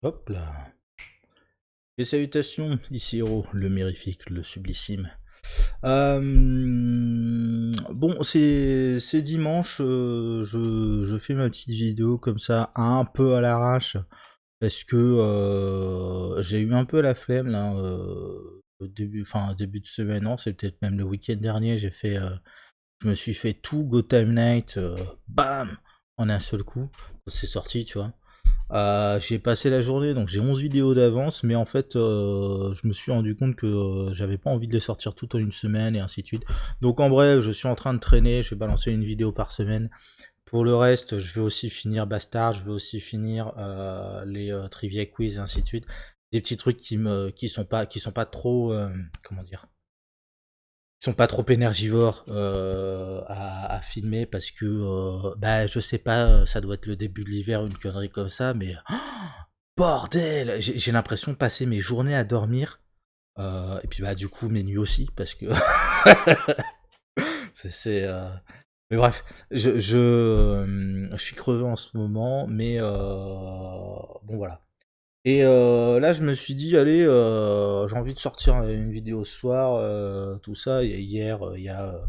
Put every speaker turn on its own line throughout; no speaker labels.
Hop là. Et salutations, ici Hero, le mirifique, le sublissime. Bon, c'est dimanche, je fais ma petite vidéo comme ça, un peu à l'arrache, parce que j'ai eu un peu la flemme là, au début, enfin début de semaine, non, c'est peut-être même le week-end dernier, je me suis fait tout Gotham Knight, bam, en un seul coup, c'est sorti, tu vois. J'ai passé la journée, donc j'ai 11 vidéos d'avance, mais en fait, je me suis rendu compte que j'avais pas envie de les sortir toutes en une semaine et ainsi de suite. Donc en bref, je suis en train de traîner, je vais balancer une vidéo par semaine. Pour le reste, je vais aussi finir Bastard, je vais aussi finir les Trivia Quiz et ainsi de suite. Des petits trucs qui sont pas trop, comment dire, qui sont pas trop énergivores à filmer parce que, bah, je sais pas, ça doit être le début de l'hiver, une connerie comme ça, mais bordel, j'ai l'impression de passer mes journées à dormir. Et puis bah du coup mes nuits aussi parce que c'est mais bref, je suis crevé en ce moment, mais bon voilà. Et là je me suis dit allez, j'ai envie de sortir une vidéo ce soir, tout ça. Et hier il y a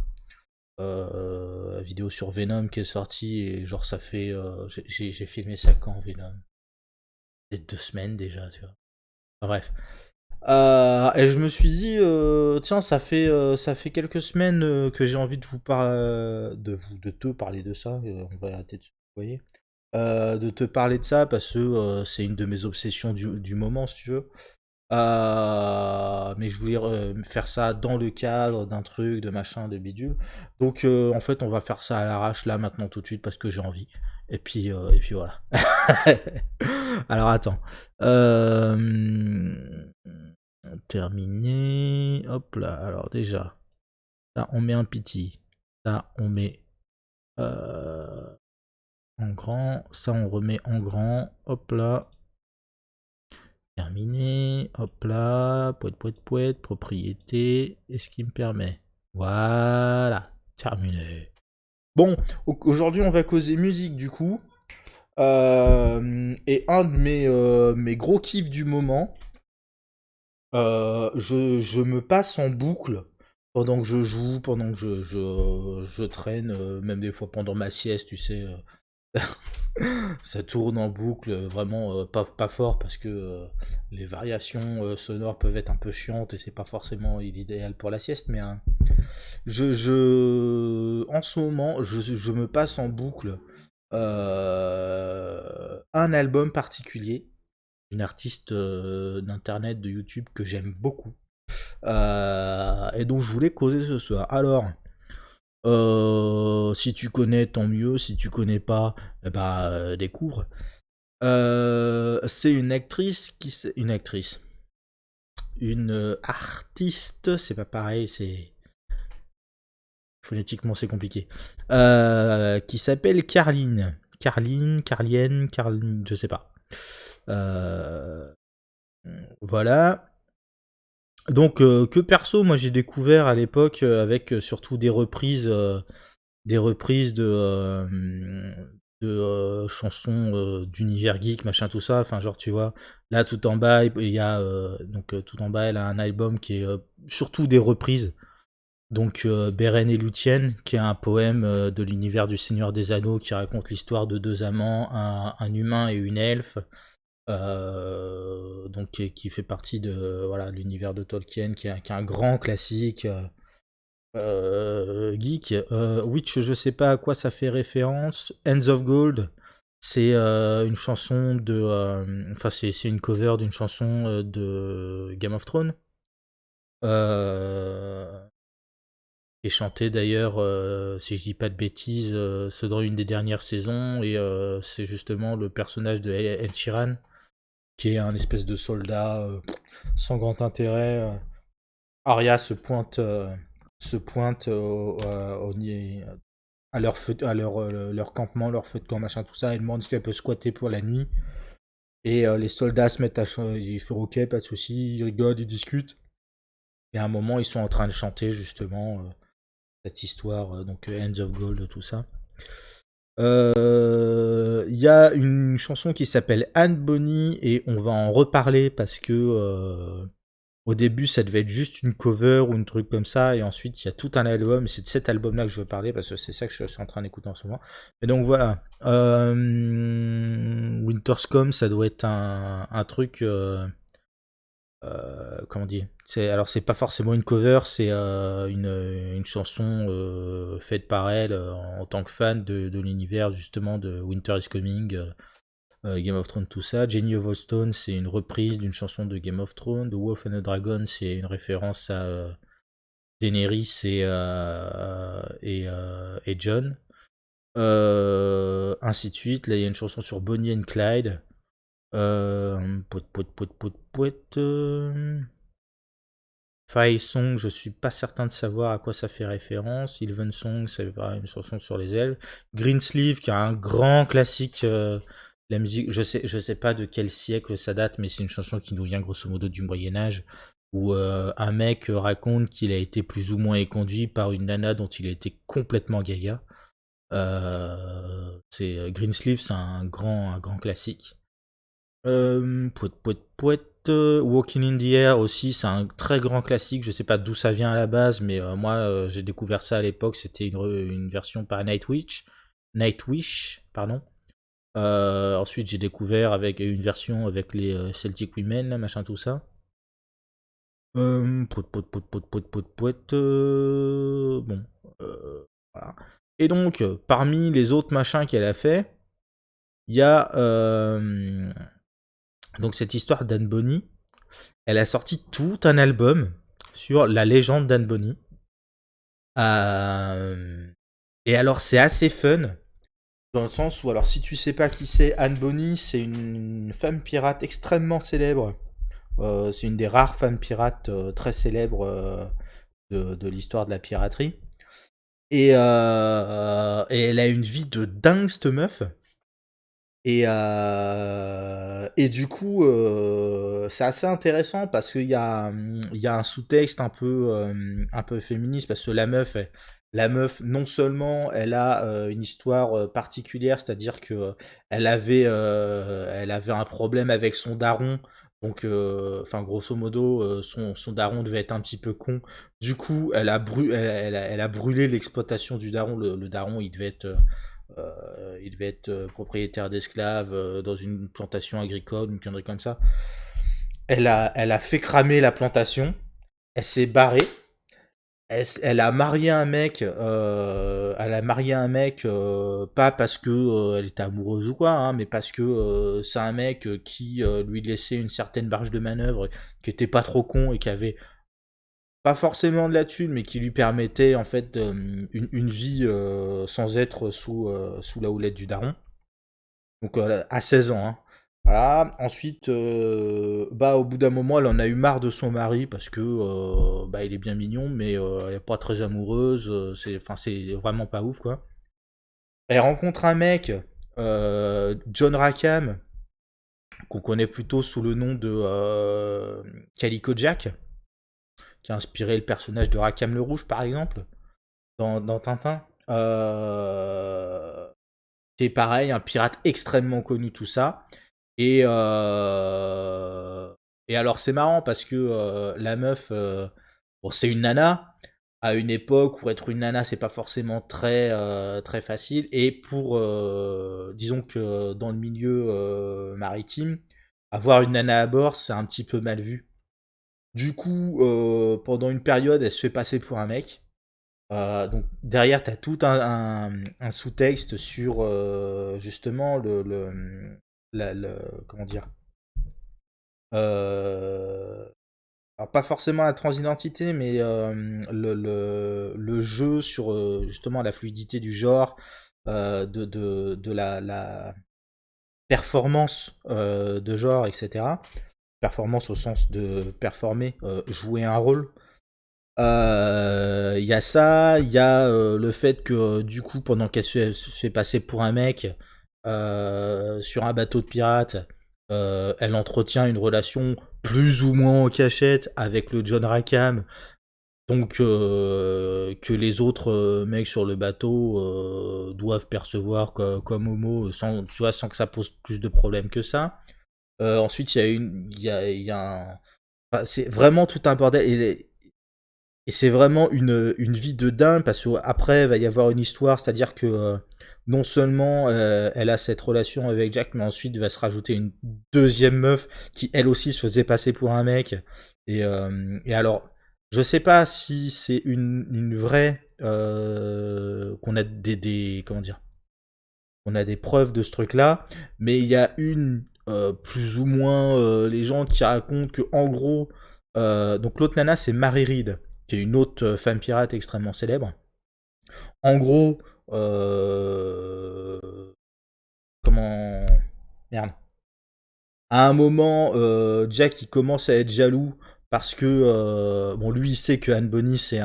la vidéo sur Venom qui est sortie et genre ça fait j'ai filmé ça quand Venom, peut-être 2 semaines déjà, tu vois. Enfin, bref. Et je me suis dit, tiens, ça fait quelques semaines que j'ai envie de de te parler de ça. On va arrêter de se voyer. De te parler de ça parce que c'est une de mes obsessions du moment, si tu veux. Mais je voulais faire ça dans le cadre d'un truc, de machin, de bidule. Donc, en fait, on va faire ça à l'arrache là, maintenant, tout de suite, parce que j'ai envie. Et puis voilà. Alors attends. Euh, Terminé. Hop là. Alors déjà, ça on met un pity. Ça on met euh, en grand. Ça on remet en grand. Hop là. Terminé. Hop là. Poète, poète, poète. Propriété. Est-ce qu'il me permet? Voilà. Terminé. Bon, aujourd'hui on va causer musique du coup. Et un de mes gros kiffs du moment, je me passe en boucle pendant que je joue, pendant que je traîne, même des fois pendant ma sieste, tu sais. Ça tourne en boucle, vraiment pas fort parce que les variations sonores peuvent être un peu chiantes et c'est pas forcément l'idéal pour la sieste, mais en ce moment, je me passe en boucle un album particulier d'une artiste d'internet, de YouTube que j'aime beaucoup. Et dont je voulais causer ce soir. Alors, si tu connais, tant mieux. Si tu connais pas, eh ben, découvre. C'est une actrice une actrice. Une artiste, c'est pas pareil, c'est. Phonétiquement, c'est compliqué. Qui s'appelle Carline. Carline, je sais pas. Euh, voilà. Donc que perso, moi j'ai découvert à l'époque avec surtout des reprises de chansons d'univers geek, machin tout ça. Enfin genre tu vois, là tout en bas il y a tout en bas elle a un album qui est surtout des reprises. Donc Beren et Luthien, qui est un poème de l'univers du Seigneur des Anneaux qui raconte l'histoire de deux amants, un humain et une elfe, donc qui fait partie de voilà l'univers de Tolkien, qui est un grand classique geek. Witch, je sais pas à quoi ça fait référence. Hands of Gold, c'est une chanson de, enfin c'est une cover d'une chanson de Game of Thrones. Euh, qui est chantée d'ailleurs, si je dis pas de bêtises, c'est dans une des dernières saisons et c'est justement le personnage de Ed Sheeran qui est un espèce de soldat sans grand intérêt. Arya se pointe à leur, leur campement, leur feu de camp, machin, tout ça, et demande si elle peut squatter pour la nuit. Et les soldats se mettent ils font ok, pas de soucis, ils rigolent, ils discutent. Et à un moment, ils sont en train de chanter justement cette histoire, donc Hands of Gold, tout ça. Il y a une chanson qui s'appelle Anne Bonny et on va en reparler parce que au début ça devait être juste une cover ou un truc comme ça et ensuite il y a tout un album. C'est de cet album-là que je veux parler parce que c'est ça que je suis en train d'écouter en ce moment. Et donc voilà, Winter's Come, ça doit être un truc. Comment dire, alors c'est pas forcément une cover, c'est une chanson faite par elle en tant que fan de l'univers justement de Winter is Coming, Game of Thrones, tout ça. Jenny of Stone, c'est une reprise d'une chanson de Game of Thrones. The Wolf and the Dragon, c'est une référence à Daenerys et Jon. Ainsi de suite. Là, il y a une chanson sur Bonnie and Clyde. Poète, poète, poète, poète, poète. Fire Song, je suis pas certain de savoir à quoi ça fait référence. Sylvan Song, c'est pareil, une chanson sur les ailes. Greensleeve, qui est un grand classique. La musique, je sais pas de quel siècle ça date, mais c'est une chanson qui nous vient grosso modo du Moyen Âge, où un mec raconte qu'il a été plus ou moins éconduit par une nana dont il a été complètement gaga. Greensleeve, c'est un grand classique. Pouet, pouet, pouet, Walking in the Air aussi, c'est un très grand classique. Je sais pas d'où ça vient à la base, mais moi j'ai découvert ça à l'époque. C'était une version par Nightwish, pardon. Ensuite j'ai découvert avec une version avec les Celtic Women, là, machin tout ça. Pouet, pouet, pouet, pouet, pouet, pouet, pouet, bon, voilà. Et donc parmi les autres machins qu'elle a fait, il y a donc cette histoire d'Anne Bonny. Elle a sorti tout un album sur la légende d'Anne Bonny. Et alors c'est assez fun, dans le sens où, alors si tu sais pas qui c'est, Anne Bonny, c'est une femme pirate extrêmement célèbre. C'est une des rares femmes pirates très célèbres de l'histoire de la piraterie. Et elle a une vie de dingue, cette meuf. Et du coup, c'est assez intéressant parce il y a un sous-texte un peu féministe parce que la meuf, non seulement elle a une histoire particulière, c'est-à-dire que elle avait un problème avec son daron. Donc, enfin, grosso modo, son daron devait être un petit peu con. Du coup, elle a brûlé l'exploitation du daron. Le daron, il devait être propriétaire d'esclaves dans une plantation agricole, une connerie comme ça. Elle a fait cramer la plantation, elle s'est barrée, elle a marié un mec, pas parce que elle était amoureuse ou quoi, hein, mais parce que c'est un mec qui lui laissait une certaine marge de manœuvre, qui était pas trop con et qui avait pas forcément de la thune, mais qui lui permettait en fait une vie sans être sous la houlette du daron. Donc à 16 ans. Hein. Voilà. Ensuite, bah, au bout d'un moment, elle en a eu marre de son mari parce que bah, il est bien mignon, mais elle est pas très amoureuse. C'est vraiment pas ouf, quoi. Elle rencontre un mec, John Rackham, qu'on connaît plutôt sous le nom de Calico Jack, qui a inspiré le personnage de Rackham le Rouge, par exemple, dans Tintin. C'est pareil, un pirate extrêmement connu, tout ça. Et, et alors c'est marrant parce que la meuf, bon c'est une nana, à une époque où être une nana c'est pas forcément très facile, et pour, disons que dans le milieu maritime, avoir une nana à bord c'est un petit peu mal vu. Du coup, pendant une période elle se fait passer pour un mec. Donc derrière, tu as tout un sous-texte sur justement comment dire, euh, alors pas forcément la transidentité, mais le jeu sur justement la fluidité du genre, de la performance de genre, etc. Performance au sens de performer, jouer un rôle. Il y a ça, il y a le fait que du coup, pendant qu'elle se fait passer pour un mec sur un bateau de pirates, elle entretient une relation plus ou moins en cachette avec le John Rackham, Donc que les autres mecs sur le bateau doivent percevoir comme homo sans, tu vois, sans que ça pose plus de problèmes que ça. Ensuite, il y a il y a enfin, c'est vraiment tout un bordel et c'est vraiment une vie de dingue parce qu'après, il va y avoir une histoire, c'est-à-dire que non seulement elle a cette relation avec Jack, mais ensuite il va se rajouter une deuxième meuf qui elle aussi se faisait passer pour un mec. Et alors, je sais pas si c'est une vraie qu'on a comment dire, on a des preuves de ce truc-là, mais il y a une plus ou moins les gens qui racontent que en gros, donc l'autre nana c'est Mary Reed, qui est une autre femme pirate extrêmement célèbre. En gros, comment merde. À un moment, Jack il commence à être jaloux parce que bon lui il sait que Anne Bonny c'est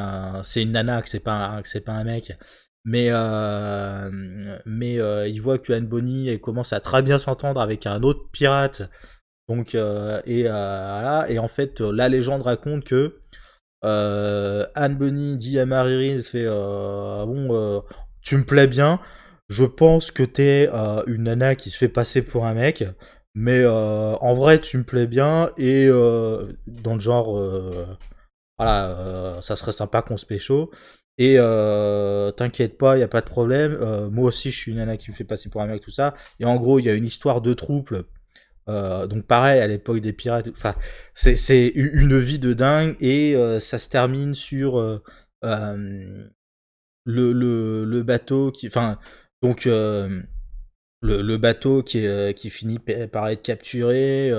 une nana, que c'est pas un mec, mais il voit que Anne Bonny elle commence à très bien s'entendre avec un autre pirate. Donc voilà, et en fait la légende raconte que Anne Bonny dit à Marie fait bon tu me plais bien, je pense que t'es une nana qui se fait passer pour un mec, mais en vrai tu me plais bien et dans le genre voilà ça serait sympa qu'on se pécho et t'inquiète pas, y a pas de problème, moi aussi je suis une nana qui me fait passer pour un mec, tout ça. Et en gros il y a une histoire de trouble. Donc pareil, à l'époque des pirates, enfin, c'est une vie de dingue et ça se termine sur euh, le bateau qui, enfin, donc le bateau qui finit par être capturé,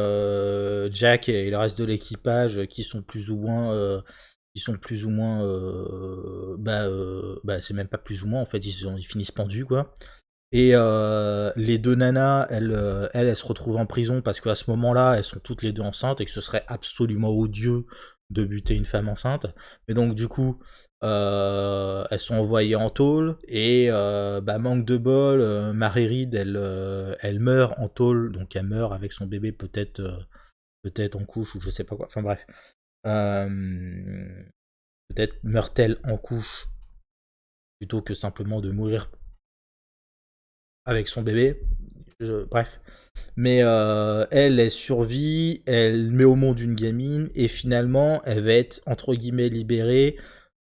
Jack et le reste de l'équipage qui sont plus ou moins, bah c'est même pas plus ou moins en fait, ils finissent pendus quoi. Et les deux nanas, elles se retrouvent en prison parce qu'à ce moment-là, elles sont toutes les deux enceintes et que ce serait absolument odieux de buter une femme enceinte. Mais donc du coup, elles sont envoyées en tôle et bah, manque de bol, Mary Reed, elle meurt en tôle, donc elle meurt avec son bébé peut-être en couche ou je sais pas quoi. Enfin bref, Euh, peut-être meurt-elle en couche plutôt que simplement de mourir avec son bébé. Bref. Mais elle survit, elle met au monde une gamine, et finalement, elle va être, entre guillemets, libérée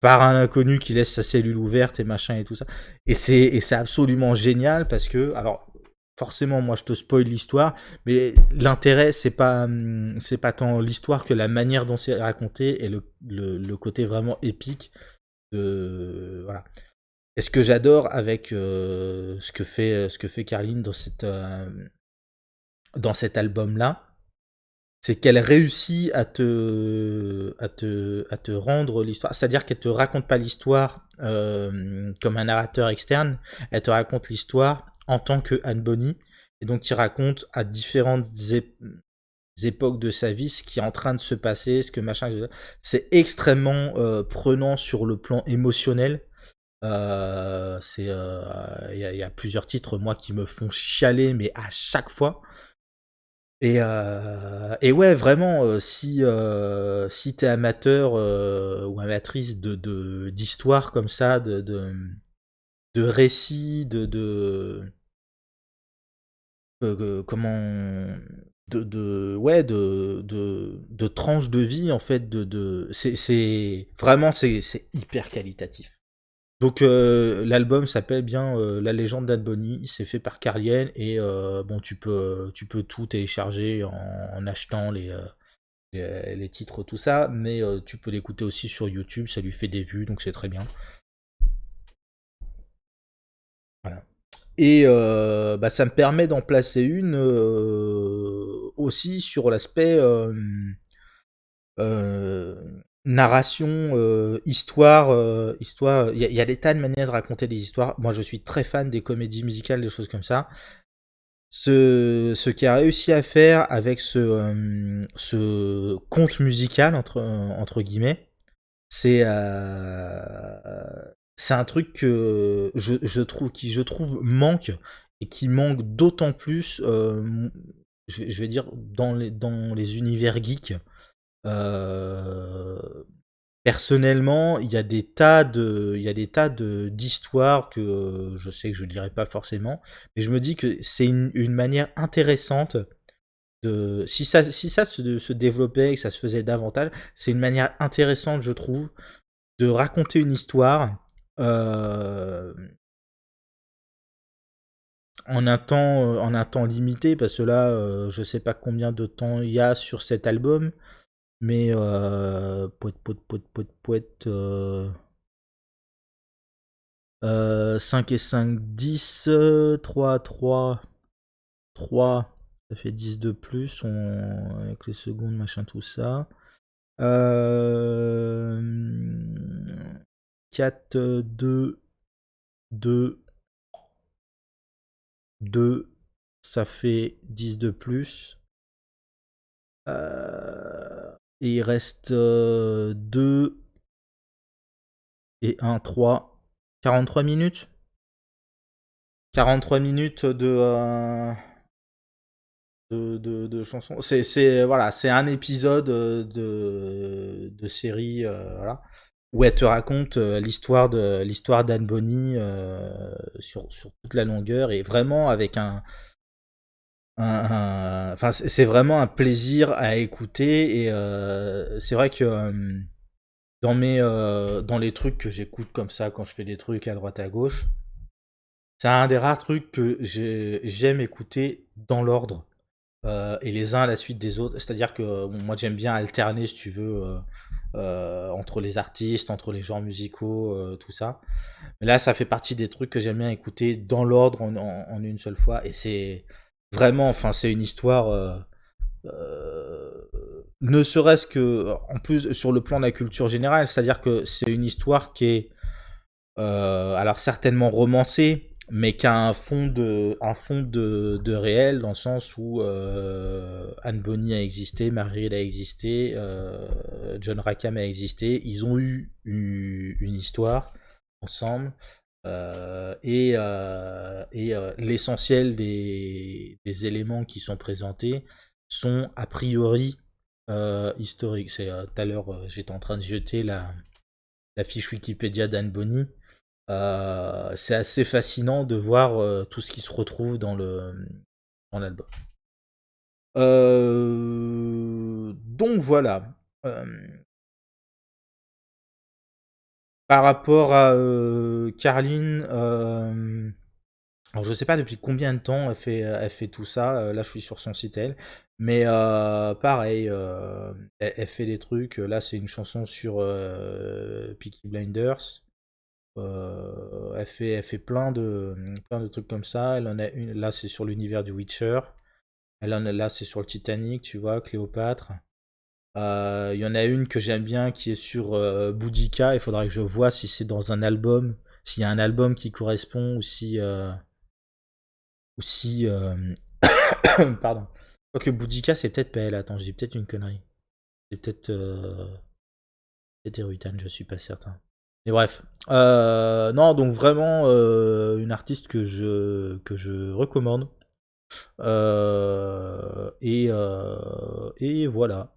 par un inconnu qui laisse sa cellule ouverte et machin et tout ça. Et c'est absolument génial parce que, alors, forcément, moi, je te spoil l'histoire, mais l'intérêt, c'est pas tant l'histoire que la manière dont c'est raconté et le côté vraiment épique de... Voilà. Et ce que j'adore avec ce que fait Carline dans cet album-là, c'est qu'elle réussit à te rendre l'histoire. C'est-à-dire qu'elle te raconte pas l'histoire comme un narrateur externe, elle te raconte l'histoire en tant que Anne Bonny, et donc il raconte à différentes époques de sa vie ce qui est en train de se passer, ce que machin. C'est extrêmement prenant sur le plan émotionnel. Il y a plusieurs titres moi qui me font chialer mais à chaque fois. Et ouais, vraiment, si t'es amateur ou amatrice d'histoires comme ça, de récits, comment, ouais, de tranches de vie en fait, c'est vraiment c'est hyper qualitatif. Donc l'album s'appelle bien La légende d'Anne Bonny, c'est fait par Carlien et bon tu peux tout télécharger en achetant les titres tout ça, mais tu peux l'écouter aussi sur YouTube, ça lui fait des vues donc c'est très bien. Voilà. Et bah, ça me permet d'en placer une aussi sur l'aspect euh, narration, histoire, histoire. Il y a des tas de manières de raconter des histoires. Moi, je suis très fan des comédies musicales, des choses comme ça. Ce qu'il a réussi à faire avec ce conte musical entre guillemets, c'est c'est un truc que je trouve qui je trouve manque et qui manque d'autant plus, je vais dire dans les univers geeks. Euh, Personnellement, il y a des tas d'histoires que je sais que je lirai pas forcément, mais je me dis que c'est une manière intéressante si ça se développait et que ça se faisait davantage, c'est une manière intéressante, je trouve, de raconter une histoire euh, en un temps limité, parce que là, je sais pas combien de temps il y a sur cet album, mais poète, poète, poète, poète, poète, 5 et 5, 10, 3, 3, 3, ça fait 10 de plus, avec les secondes, machin, tout ça. 4, 2, 2, 2, ça fait 10 de plus. Et il reste 2 et 1, 3. 43 minutes. 43 minutes de chansons. Voilà, c'est un épisode de série voilà, où elle te raconte l'histoire d'Anne Bonny sur toute la longueur et vraiment avec enfin, c'est vraiment un plaisir à écouter et c'est vrai que dans les trucs que j'écoute comme ça quand je fais des trucs à droite à gauche, c'est un des rares trucs que j'aime écouter dans l'ordre et les uns à la suite des autres. C'est-à-dire que bon, moi j'aime bien alterner, si tu veux, entre les artistes, entre les genres musicaux, tout ça. Mais là, ça fait partie des trucs que j'aime bien écouter dans l'ordre en une seule fois. Et c'est vraiment, enfin, c'est une histoire. Ne serait-ce que, en plus, sur le plan de la culture générale, c'est-à-dire que c'est une histoire qui est alors certainement romancé, mais qui a un fond de réel, dans le sens où Anne Bonny a existé, Mary a existé, John Rackham a existé, ils ont eu une histoire ensemble, l'essentiel des éléments qui sont présentés sont a priori historiques. C'est tout à l'heure, j'étais en train de jeter la fiche Wikipédia d'Anne Bonny. C'est assez fascinant de voir tout ce qui se retrouve dans l'album. Donc voilà. Euh, Par rapport à Carline, alors je sais pas depuis combien de temps elle fait tout ça. Là, je suis sur son site elle, mais pareil, elle fait des trucs. Là, c'est une chanson sur Peaky Blinders. Elle fait plein de trucs comme ça. Elle en a une, là c'est sur l'univers du Witcher. Elle en a, là c'est sur le Titanic, tu vois, Cléopâtre. Il y en a une que j'aime bien qui est sur Boudica. Il faudra que je vois si c'est dans un album, s'il y a un album qui correspond ou si pardon. Quoique Boudica c'est peut-être pas elle. Attends, je dis peut-être une connerie. C'est peut-être Erutan, je suis pas certain. Mais bref. Non, donc vraiment une artiste que je recommande. Et voilà.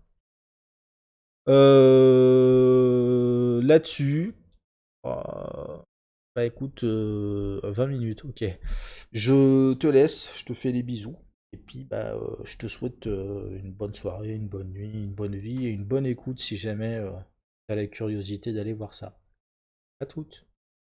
Là-dessus, bah écoute, 20 minutes, ok. Je te laisse, je te fais des bisous. Et puis, bah, je te souhaite une bonne soirée, une bonne nuit, une bonne vie et une bonne écoute si jamais tu as la curiosité d'aller voir ça. À toutes.